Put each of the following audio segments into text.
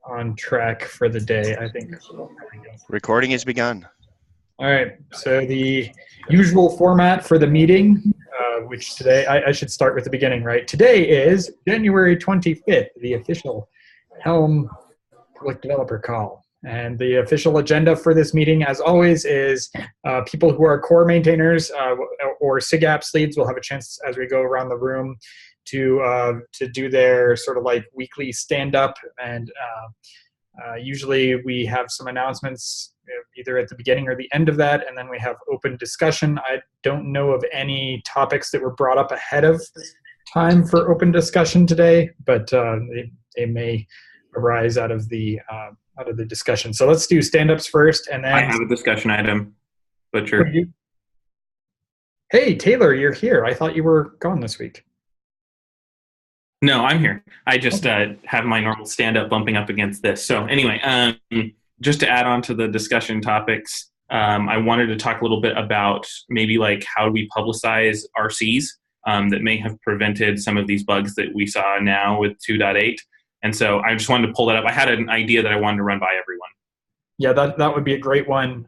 On track for the day, I think. Recording has begun. All right, so the usual format for the meeting, which today, I should start with the beginning, right? Today is January 25th, the official Helm Public Developer Call. And the official agenda for this meeting, as always, is people who are core maintainers or SIG-Apps leads will have a chance as we go around the room to do their sort of like weekly stand-up. And usually we have some announcements either at the beginning or the end of that, and then we have open discussion. I don't know of any topics that were brought up ahead of time for open discussion today, but they may arise out of the discussion. So let's do stand-ups first, and then I have a discussion item, Butcher. Hey, Taylor, you're here. I thought you were gone this week. No, I'm here. I just have my normal stand-up bumping up against this. So anyway, just to add on to the discussion topics, I wanted to talk a little bit about maybe like how we publicize RCs that may have prevented some of these bugs that we saw now with 2.8. And so I just wanted to pull that up. I had an idea that I wanted to run by everyone. Yeah, that would be a great one.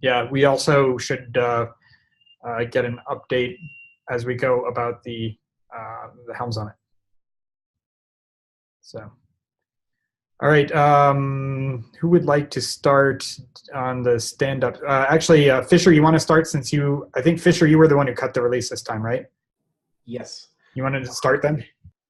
Yeah, we also should get an update as we go about the Helm Summit. So, all right, who would like to start on the stand-up? Actually, Fisher, you want to start since I think, Fisher, you were the one who cut the release this time, right? Yes. You wanted to start then?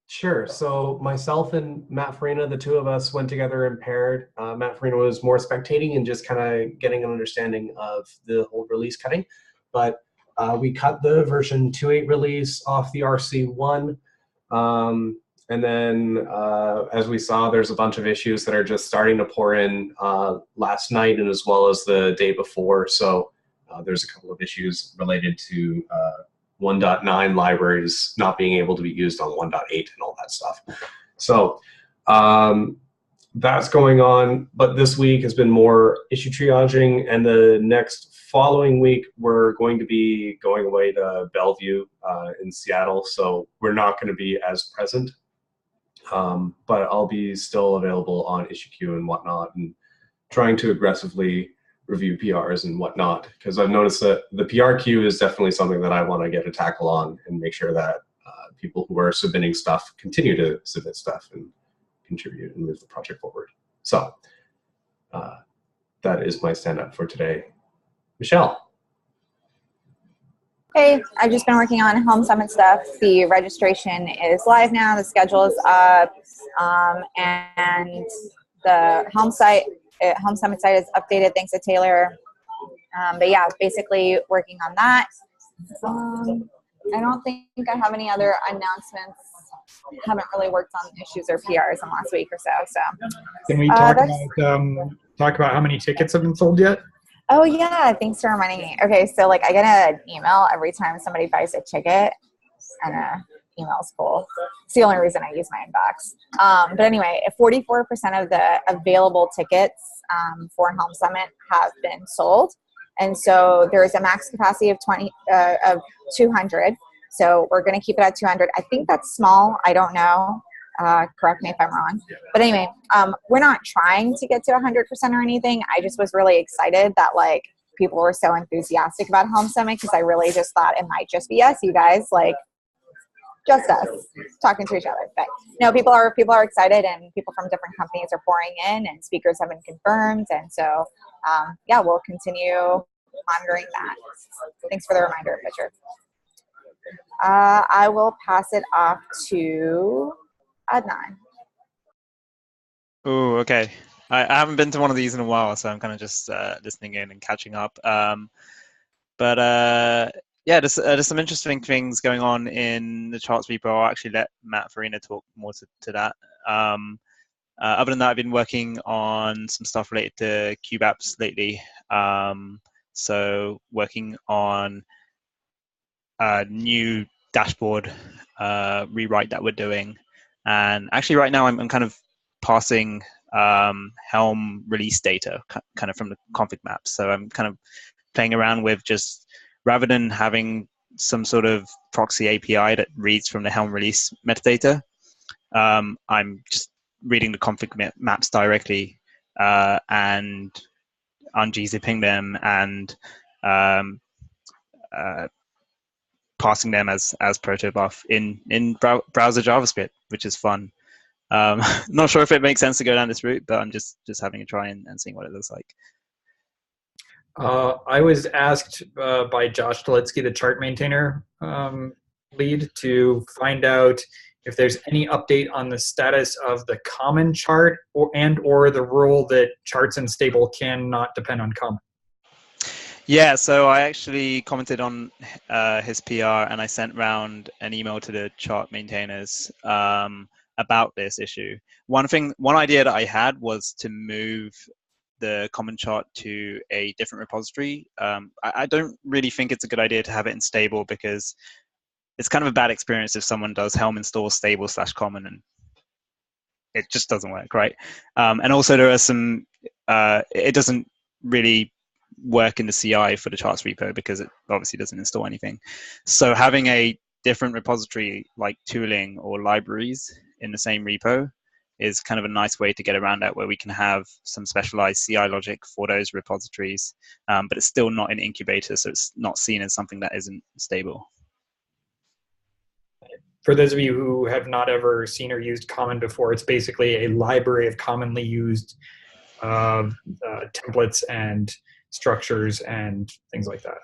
Sure. So myself and Matt Farina, the two of us went together and paired. Matt Farina was more spectating and just kind of getting an understanding of the whole release cutting. But we cut the version 2.8 release off the RC1. And then as we saw, there's a bunch of issues that are just starting to pour in last night and as well as the day before. So there's a couple of issues related to 1.9 libraries not being able to be used on 1.8 and all that stuff. So that's going on. But this week has been more issue triaging. And the next following week, we're going to be going away to Bellevue in Seattle. So we're not going to be as present. But I'll be still available on IssueQ and whatnot and trying to aggressively review PRs and whatnot, because I've noticed that the PR queue is definitely something that I want to get a tackle on and make sure that people who are submitting stuff continue to submit stuff and contribute and move the project forward. So that is my stand-up for today. Michelle. Hey, I've just been working on Helm Summit stuff. The registration is live now. The schedule is up, and the Helm Summit site is updated thanks to Taylor. But yeah, basically working on that. I don't think I have any other announcements. Haven't really worked on issues or PRs in the last week or so. Can we talk about how many tickets have been sold yet? Oh yeah, thanks for reminding me. Okay, so like I get an email every time somebody buys a ticket, and email's cool. It's the only reason I use my inbox. But anyway, 44% of the available tickets for Helm Summit have been sold, and so there's a max capacity of 200. So we're going to keep it at 200. I think that's small. I don't know. Correct me if I'm wrong. But anyway, we're not trying to get to 100% or anything. I just was really excited that like people were so enthusiastic about Helm Summit because I really just thought it might just be us, you guys, like just us talking to each other. But no, people are excited, and people from different companies are pouring in, and speakers have been confirmed. And so, yeah, we'll continue monitoring that. Thanks for the reminder, Richard. I will pass it off to Adnan. Oh, okay. I haven't been to one of these in a while, so I'm kind of just listening in and catching up. Yeah, there's some interesting things going on in the charts repo. I'll actually let Matt Farina talk more to that. Other than that, I've been working on some stuff related to kubeapps lately. So working on a new dashboard rewrite that we're doing. And actually right now I'm kind of parsing Helm release data kind of from the config maps. So I'm kind of playing around with just, rather than having some sort of proxy API that reads from the Helm release metadata, I'm just reading the config maps directly and ungzipping them and passing them as protobuf in browser JavaScript, which is fun. Not sure if it makes sense to go down this route, but I'm just having a try and seeing what it looks like. I was asked by Josh Delitsky, the chart maintainer lead, to find out if there's any update on the status of the common chart or the rule that charts and stable cannot depend on common. Yeah, so I actually commented on his PR, and I sent round an email to the chart maintainers about this issue. One idea that I had was to move the common chart to a different repository. I don't really think it's a good idea to have it in stable, because it's kind of a bad experience if someone does Helm install stable/common and it just doesn't work, right? And also there are some, it doesn't really work in the CI for the charts repo because it obviously doesn't install anything. So having a different repository like tooling or libraries in the same repo is kind of a nice way to get around that, where we can have some specialized CI logic for those repositories, but it's still not an incubator, so it's not seen as something that isn't stable. For those of you who have not ever seen or used Common before, it's basically a library of commonly used templates and structures and things like that.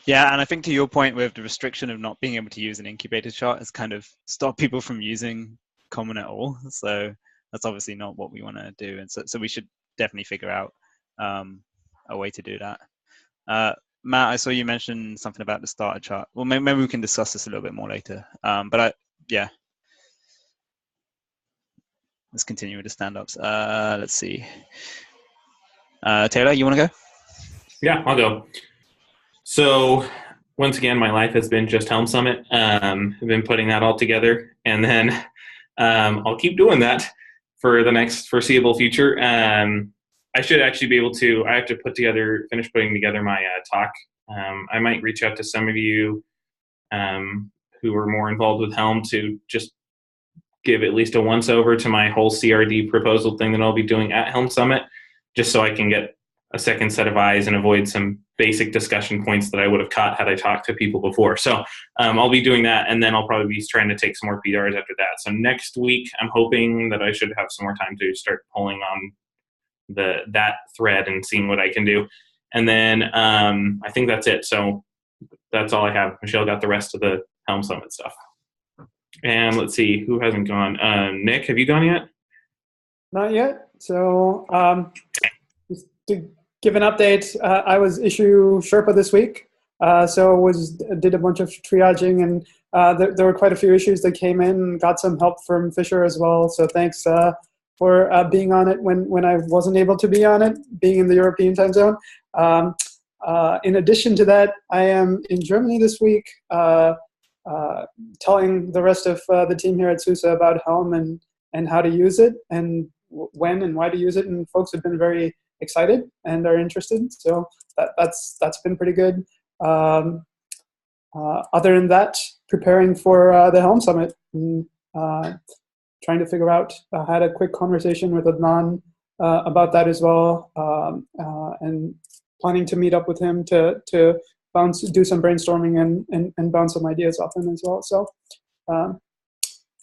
Yeah, and I think to your point with the restriction of not being able to use an incubator chart has kind of stopped people from using Common at all. So that's obviously not what we want to do. And so we should definitely figure out a way to do that. Matt, I saw you mention something about the starter chart. Well, maybe we can discuss this a little bit more later. Yeah. Let's continue with the stand-ups. Let's see. Taylor, you want to go? Yeah, I'll go. So once again, my life has been just Helm Summit. I've been putting that all together, and then I'll keep doing that for the next foreseeable future. I should actually be able to, I have to finish putting together my talk. I might reach out to some of you who are more involved with Helm to just give at least a once-over to my whole CRD proposal thing that I'll be doing at Helm Summit, just so I can get a second set of eyes and avoid some basic discussion points that I would have caught had I talked to people before. So I'll be doing that, and then I'll probably be trying to take some more PRs after that. So next week, I'm hoping that I should have some more time to start pulling on that thread and seeing what I can do. And then I think that's it. So that's all I have. Michelle got the rest of the Helm Summit stuff. And let's see, who hasn't gone? Nick, have you gone yet? Not yet. So just to give an update, I was issue Sherpa this week. So did a bunch of triaging, and there were quite a few issues that came in, and got some help from Fisher as well. So thanks for being on it when I wasn't able to be on it, being in the European time zone. In addition to that, I am in Germany this week, telling the rest of the team here at SUSE about Helm and how to use it, and when and why to use it. And folks have been very excited and are interested. So that's been pretty good. Other than that, preparing for the Helm Summit, and, trying to figure out, I had a quick conversation with Adnan about that as well, and planning to meet up with him to do some brainstorming and bounce some ideas off him as well. So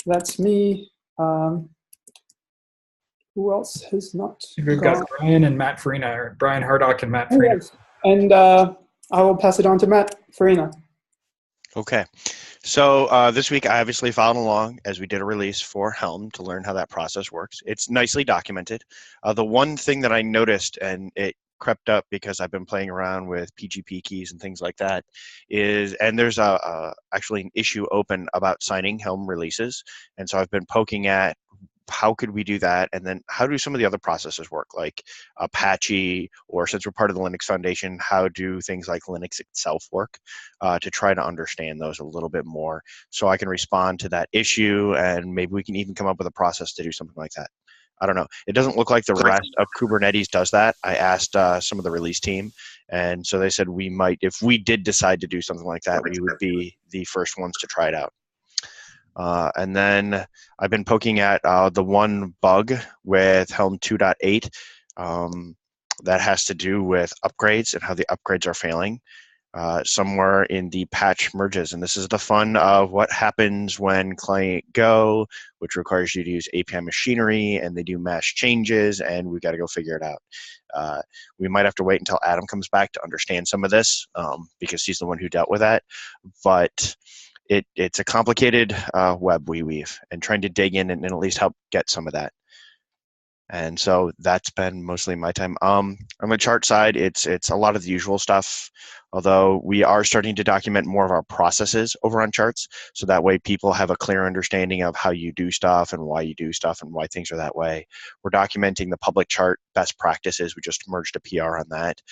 that's me. Who else has not? We've got Brian and Matt Farina, or Brian Hardock and Matt Farina. Yes. And I will pass it on to Matt Farina. Okay. So this week I obviously followed along as we did a release for Helm to learn how that process works. It's nicely documented. The one thing that I noticed, and it crept up because I've been playing around with PGP keys and things like that, and there's actually an issue open about signing Helm releases. And so I've been poking at how could we do that, and then how do some of the other processes work, like Apache, or since we're part of the Linux Foundation, how do things like Linux itself work, to try to understand those a little bit more so I can respond to that issue, and maybe we can even come up with a process to do something like that. I don't know. It doesn't look like the rest of Kubernetes does that. I asked some of the release team, and so they said we might, if we did decide to do something like that, we would be the first ones to try it out. And then I've been poking at the one bug with Helm 2.8 that has to do with upgrades and how the upgrades are failing. Somewhere in the patch merges. And this is the fun of what happens when client go, which requires you to use API machinery, and they do mass changes, and we got to go figure it out. We might have to wait until Adam comes back to understand some of this because he's the one who dealt with that. But it's a complicated web we weave, and trying to dig in and at least help get some of that. And so that's been mostly my time. On the chart side, it's a lot of the usual stuff, although we are starting to document more of our processes over on charts, so that way people have a clear understanding of how you do stuff and why you do stuff and why things are that way. We're documenting the public chart best practices. We just merged a PR on that.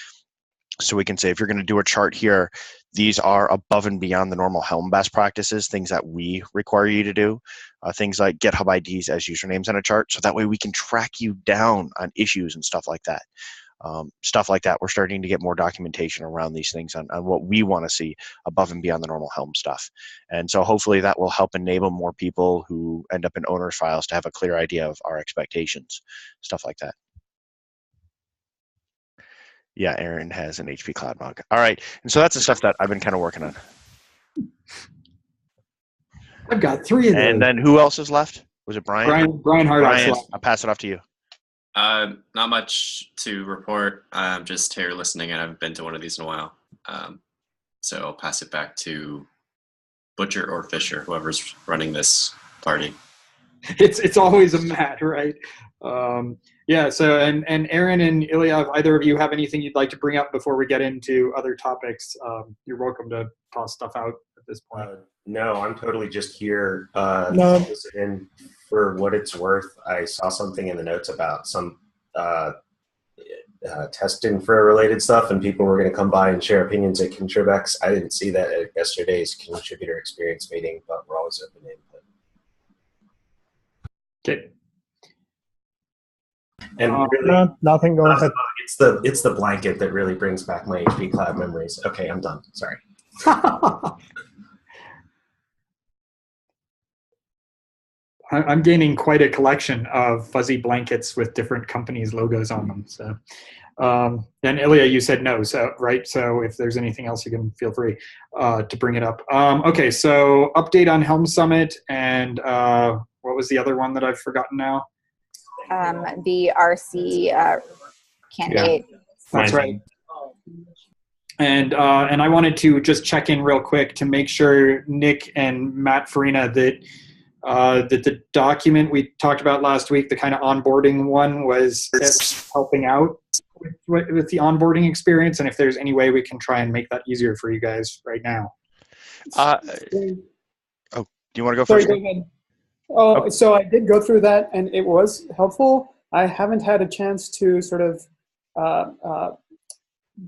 So we can say, if you're going to do a chart here, these are above and beyond the normal Helm best practices, things that we require you to do. Things like GitHub IDs as usernames on a chart, so that way we can track you down on issues and stuff like that. We're starting to get more documentation around these things on what we want to see above and beyond the normal Helm stuff. And so hopefully that will help enable more people who end up in owners files to have a clear idea of our expectations, stuff like that. Yeah, Aaron has an HP Cloud mug. All right, and so that's the stuff that I've been kind of working on. I've got 3 of those. And then who else is left? Was it Brian? Brian Hardock's Brian, left. I'll pass it off to you. Not much to report. I'm just here listening, and I haven't been to one of these in a while. So I'll pass it back to Butcher or Fisher, whoever's running this party. It's always a Matt, right? Yeah, so and Aaron and Ilya, if either of you have anything you'd like to bring up before we get into other topics, you're welcome to toss stuff out at this point. No, I'm totally just here No. to listen in. For what it's worth, I saw something in the notes about some test infra-related stuff, and people were going to come by and share opinions at Contribex. I didn't see that at yesterday's contributor experience meeting, but we're always open to input. Okay. And really, Nothing. Go ahead. it's the blanket that really brings back my HP Cloud memories. Okay, I'm done. Sorry. I'm gaining quite a collection of fuzzy blankets with different companies' logos on them. So, and Ilya, you said no, so right. So if there's anything else, you can feel free to bring it up. Okay, so update on Helm Summit, and what was the other one that I've forgotten now? The RC candidate. Yeah, that's right. And I wanted to just check in real quick to make sure Nick and Matt Farina that the document we talked about last week, the kind of onboarding one, was helping out with the onboarding experience, and if there's any way we can try and make that easier for you guys right now. Do you want to go Sorry, first? go ahead. Oh, so I did go through that, and it was helpful. I haven't had a chance to sort of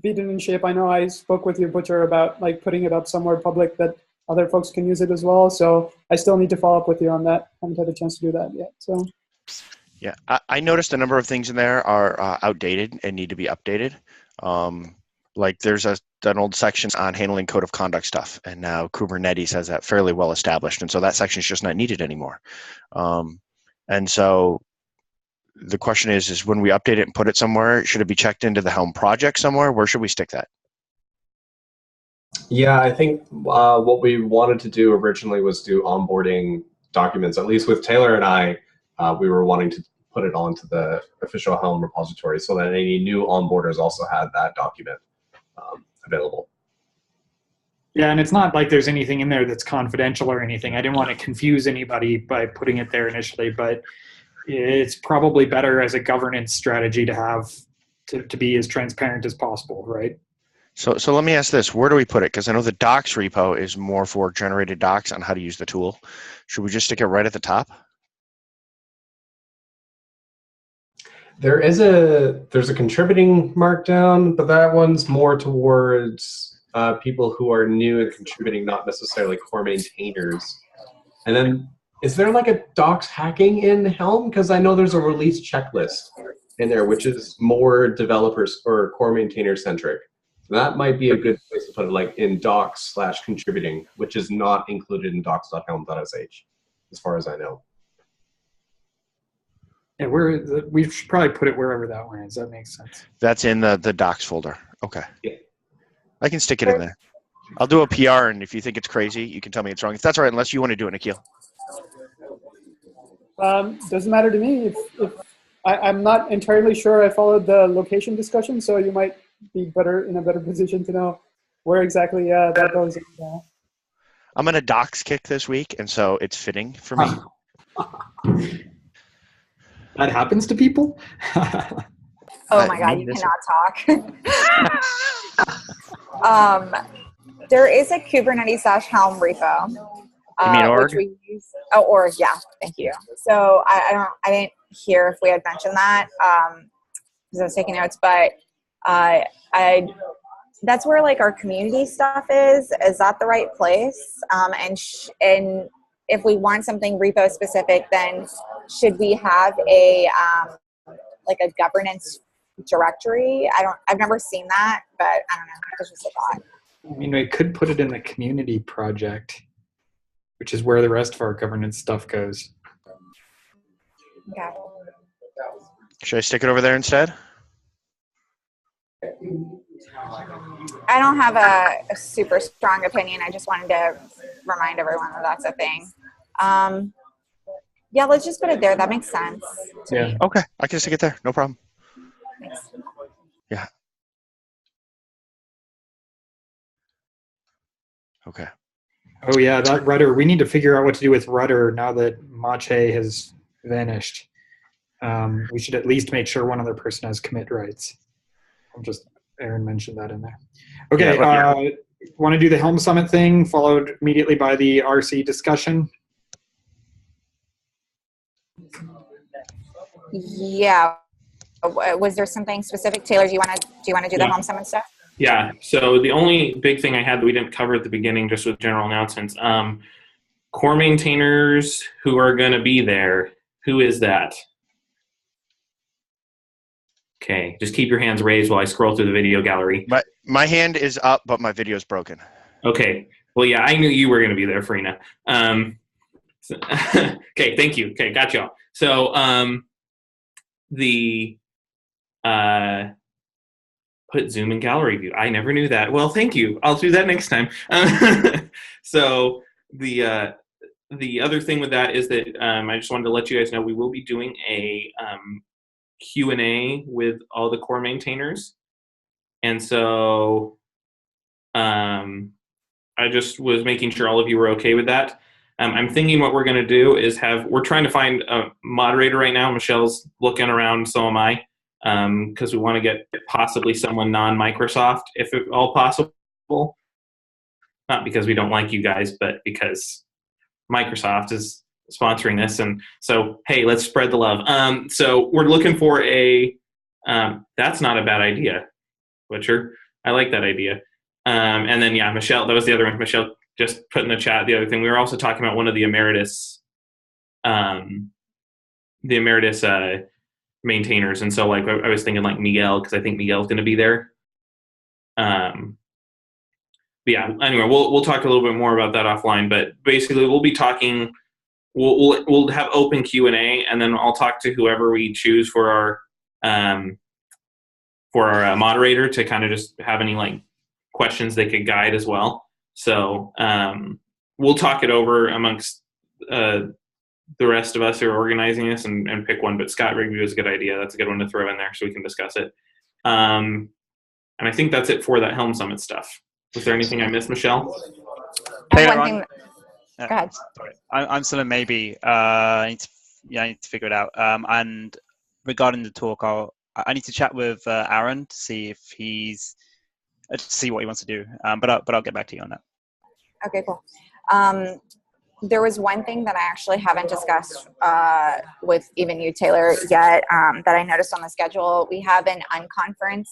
beat it in shape. I know I spoke with you, Butcher, about like putting it up somewhere public that other folks can use it as well. So I still need to follow up with you on that. I haven't had a chance to do that yet. So. Yeah, I noticed a number of things in there are outdated and need to be updated. Like there's an old section on handling code of conduct stuff, and now Kubernetes has that fairly well established, and so that section is just not needed anymore. And so the question is when we update it and put it somewhere, should it be checked into the Helm project somewhere? Where should we stick that? Yeah, I think what we wanted to do originally was do onboarding documents. At least with Taylor and I, we were wanting to put it onto the official Helm repository so that any new onboarders also had that document available. Yeah, and it's not like there's anything in there that's confidential or anything. I didn't want to confuse anybody by putting it there initially, but it's probably better as a governance strategy to have to be as transparent as possible, right? So let me ask this: where do we put it? Because I know the docs repo is more for generated docs on how to use the tool. Should we just stick it right at the top? There's a contributing markdown, but that one's more towards people who are new and contributing, not necessarily core maintainers. And then, is there like a docs hacking in Helm? Because I know there's a release checklist in there, which is more developers or core maintainer centric. That might be a good place to put it, like in docs/contributing, which is not included in docs.helm.sh. as far as I know. Yeah, we should probably put it wherever that one is. That makes sense. That's in the docs folder. Okay. Yeah. I can stick it in there. I'll do a PR, and if you think it's crazy, you can tell me it's wrong. If that's all right, unless you want to do it, Nikhil. Doesn't matter to me. If I'm not entirely sure I followed the location discussion, so you might be in a better position to know where exactly that goes. I'm in a docs kick this week, and so it's fitting for me. That happens to people? Oh my God, you cannot talk. There is a Kubernetes /Helm repo. You mean org? Which we use. Oh, org, yeah, thank you. So I didn't hear if we had mentioned that because I was taking notes, but that's where like our community stuff is. Is that the right place? And if we want something repo specific, then should we have a like a governance directory? I've never seen that, but I don't know. It's just a thought. I mean, we could put it in the community project, which is where the rest of our governance stuff goes. Okay. Should I stick it over there instead? I don't have a super strong opinion. I just wanted to remind everyone that that's a thing. Yeah, let's just put it there. That makes sense. Yeah. Okay, I can stick it there. No problem. Thanks. Yeah. Okay. Oh yeah, that rudder. We need to figure out what to do with rudder now that Mache has vanished. We should at least make sure one other person has commit rights. Aaron mentioned that in there. Okay, Yeah, want to do the Helm Summit thing, followed immediately by the RC discussion? Yeah. Was there something specific, Taylor? Do you want to do the Helm Summit stuff? Yeah. So the only big thing I had that we didn't cover at the beginning, just with general announcements, core maintainers who are going to be there. Who is that? Okay, just keep your hands raised while I scroll through the video gallery. My hand is up, but my video is broken. Okay. Well, yeah, I knew you were going to be there, Farina. Okay, thank you. Okay, got y'all. So put Zoom in gallery view. I never knew that. Well, thank you. I'll do that next time. So the other thing with that is that I just wanted to let you guys know we will be doing a Q&A with all the core maintainers. And so I just was making sure all of you were okay with that. I'm thinking what we're going to do is we're trying to find a moderator right now. Michelle's looking around, so am I, because we want to get possibly someone non-Microsoft, if at all possible. Not because we don't like you guys, but because Microsoft is sponsoring this. And so, hey, let's spread the love. So we're looking for that's not a bad idea, Butcher. I like that idea. And then, yeah, Michelle, that was the other one. Michelle just put in the chat the other thing. We were also talking about one of the emeritus maintainers. And so, like, I was thinking, like, Miguel, because I think Miguel's going to be there. But yeah, anyway, we'll talk a little bit more about that offline. But basically, we'll be talking. We'll have open Q&A, and then I'll talk to whoever we choose for our moderator to kind of just have any like questions they could guide as well. So we'll talk it over amongst the rest of us who are organizing this and pick one. But Scott Rigby was a good idea. That's a good one to throw in there so we can discuss it. And I think that's it for that Helm Summit stuff. Was there anything I missed, Michelle? Go ahead. Sorry. I'm still a maybe. I need to figure it out. And regarding the talk, I need to chat with Aaron to see if to see what he wants to do. But I'll get back to you on that. Okay, cool. There was one thing that I actually haven't discussed with even you, Taylor, yet that I noticed on the schedule. We have an unconference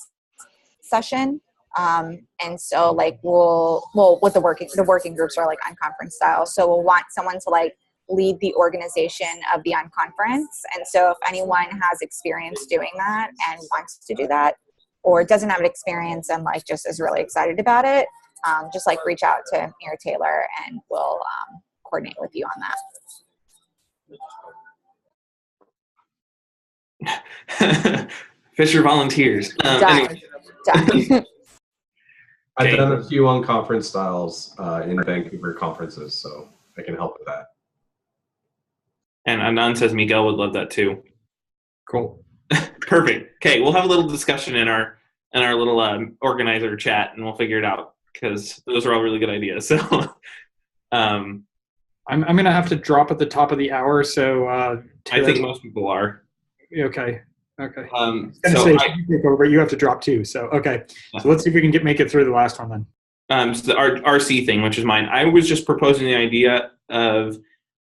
session. And so like with the working groups are like unconference style. So we'll want someone to like lead the organization of the unconference. And so if anyone has experience doing that and wants to do that, or doesn't have an experience and like just is really excited about it, just like reach out to me or Taylor and we'll coordinate with you on that. Fisher volunteers. Done. Done. I've Okay. done a few on conference styles in Vancouver conferences, so I can help with that. And Anand says Miguel would love that too. Cool. Perfect. Okay, we'll have a little discussion in our little organizer chat, and we'll figure it out because those are all really good ideas. So, I'm gonna have to drop at the top of the hour, so I think most people are. Okay. Okay. So you take over. You have to drop too. So okay. So let's see if we can make it through the last one then. So the RC thing, which is mine. I was just proposing the idea of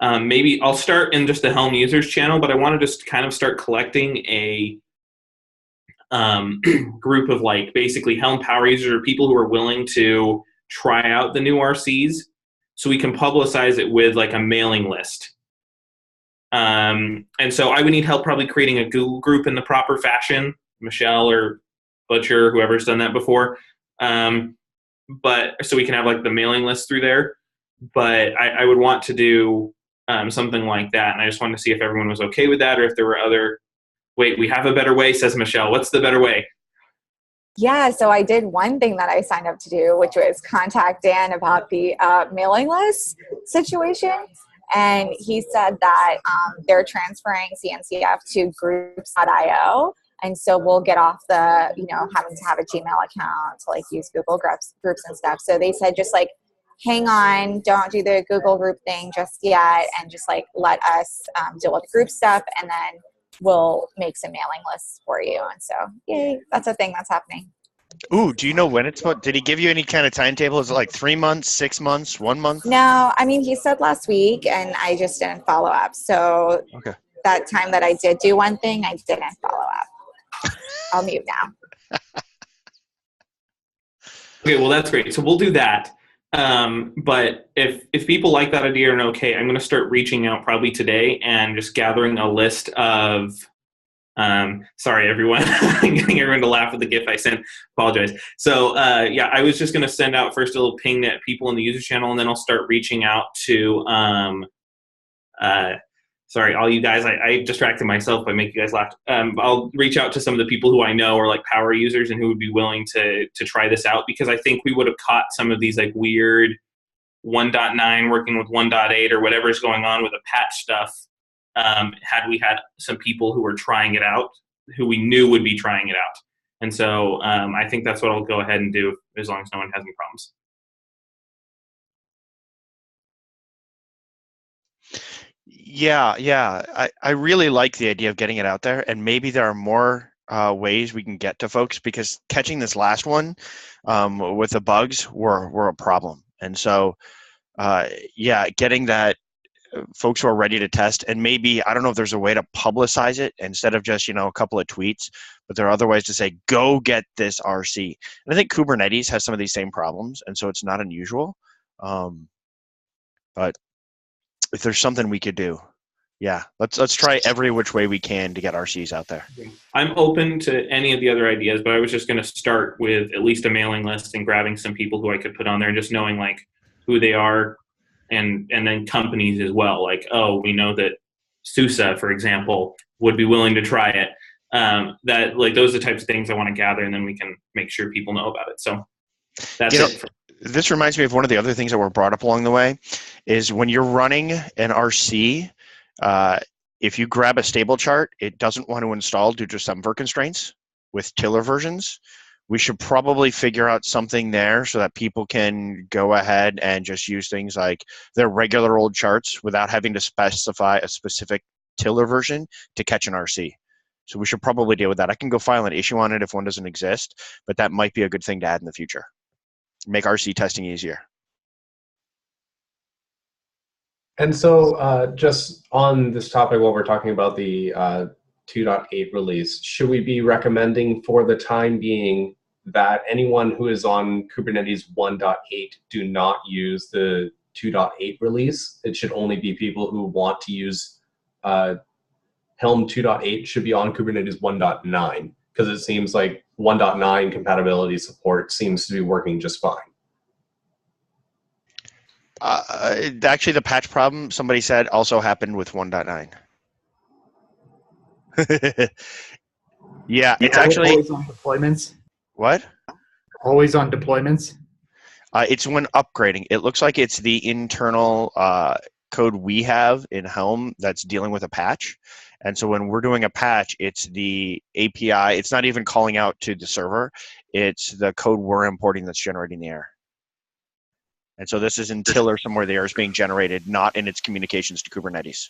maybe I'll start in just the Helm users channel, but I want to just kind of start collecting a group of like basically Helm power users or people who are willing to try out the new RCs, so we can publicize it with like a mailing list. And so I would need help probably creating a Google group in the proper fashion, Michelle or Butcher, whoever's done that before. But so we can have like the mailing list through there. But I would want to do something like that. And I just wanted to see if everyone was okay with that or if there were other, wait, we have a better way, says Michelle. What's the better way? Yeah, so I did one thing that I signed up to do, which was contact Dan about the mailing list situation. And he said that they're transferring CNCF to groups.io. And so we'll get off the, having to have a Gmail account to like use Google groups and stuff. So they said just like, hang on, don't do the Google group thing just yet. And just like let us deal with group stuff. And then we'll make some mailing lists for you. And so, yay, that's a thing that's happening. Ooh, do you know when it's did he give you any kind of timetable? Is it like 3 months, 6 months, 1 month? No, I mean, he said last week and I just didn't follow up. So okay. That time that I did do one thing, I didn't follow up. I'll mute now. Okay, well, that's great. So we'll do that. But if people like that idea and okay, I'm going to start reaching out probably today and just gathering a list of sorry, everyone. I'm getting everyone to laugh at the GIF I sent. Apologize. So, yeah, I was just going to send out first a little ping at people in the user channel, and then I'll start reaching out to, sorry, all you guys. I distracted myself by making you guys laugh. I'll reach out to some of the people who I know are like power users and who would be willing to try this out, because I think we would have caught some of these like weird 1.9 working with 1.8 or whatever's going on with the patch stuff. Had we had some people who were trying it out, who we knew would be trying it out. And so I think that's what I'll go ahead and do as long as no one has any problems. Yeah. I really like the idea of getting it out there, and maybe there are more ways we can get to folks, because catching this last one with the bugs were a problem. And so, yeah, getting that folks who are ready to test, and maybe, I don't know if there's a way to publicize it instead of just, a couple of tweets, but there are other ways to say, go get this RC. And I think Kubernetes has some of these same problems, and so it's not unusual. But if there's something we could do, yeah, let's try every which way we can to get RCs out there. I'm open to any of the other ideas, but I was just going to start with at least a mailing list and grabbing some people who I could put on there and just knowing like who they are. And then companies as well, like, oh, we know that SUSE, for example, would be willing to try it. That like those are the types of things I want to gather, and then we can make sure people know about it. So that's it. This reminds me of one of the other things that were brought up along the way, is when you're running an RC, if you grab a stable chart, it doesn't want to install due to some constraints with tiller versions. We should probably figure out something there so that people can go ahead and just use things like their regular old charts without having to specify a specific tiller version to catch an RC. So we should probably deal with that. I can go file an issue on it if one doesn't exist, but that might be a good thing to add in the future. Make RC testing easier. And so just on this topic, while we're talking about the 2.8 release, should we be recommending for the time being that anyone who is on Kubernetes 1.8 do not use the 2.8 release? It should only be people who want to use Helm 2.8 should be on Kubernetes 1.9, because it seems like 1.9 compatibility support seems to be working just fine. Actually, the patch problem somebody said also happened with 1.9. Yeah, it's actually always on deployments. what? Always on deployments. It's when upgrading. It looks like it's the internal code we have in Helm that's dealing with a patch. And so when we're doing a patch, it's the API. It's not even calling out to the server. It's the code we're importing that's generating the error. And so this is until or somewhere the error is being generated, not in its communications to Kubernetes.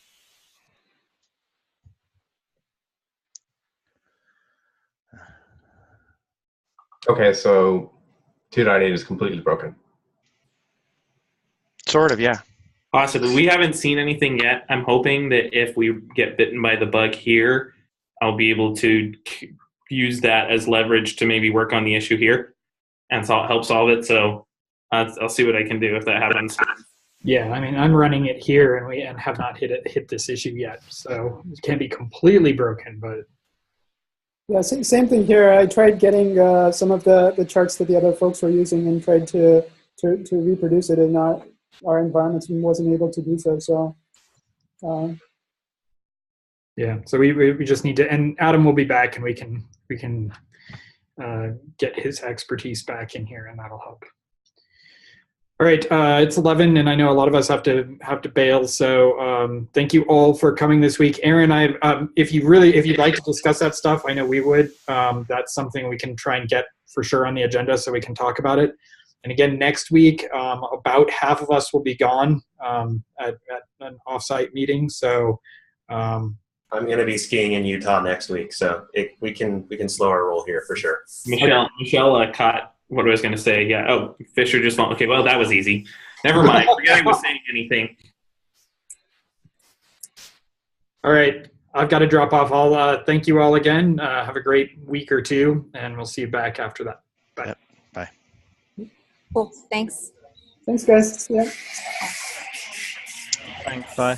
Okay, so 2.8 is completely broken. Sort of, yeah. Possibly. We haven't seen anything yet. I'm hoping that if we get bitten by the bug here, I'll be able to use that as leverage to maybe work on the issue here and help solve it. So I'll see what I can do if that happens. Yeah, I mean, I'm running it here, and have not hit this issue yet. So it can't be completely broken, but Yeah, same thing here. I tried getting some of the charts that the other folks were using and tried to reproduce it, and our environment wasn't able to do so. So, yeah. So we just need to, and Adam will be back, and we can get his expertise back in here, and that'll help. All right, it's 11, and I know a lot of us have to bail. So thank you all for coming this week. Aaron, if you'd like to discuss that stuff, I know we would. That's something we can try and get for sure on the agenda, so we can talk about it. And again, next week, about half of us will be gone at an offsite meeting. So I'm going to be skiing in Utah next week, so we can slow our roll here for sure. Michelle caught what I was going to say. Yeah. Oh, Fisher just won't. Okay. Well, that was easy. Never mind. Forget I was saying anything. all right, I've got to drop off. I'll thank you all again. Have a great week or two, and we'll see you back after that. Bye. Yep. Bye. Cool. Thanks. thanks, guys. Yeah. Thanks. Bye.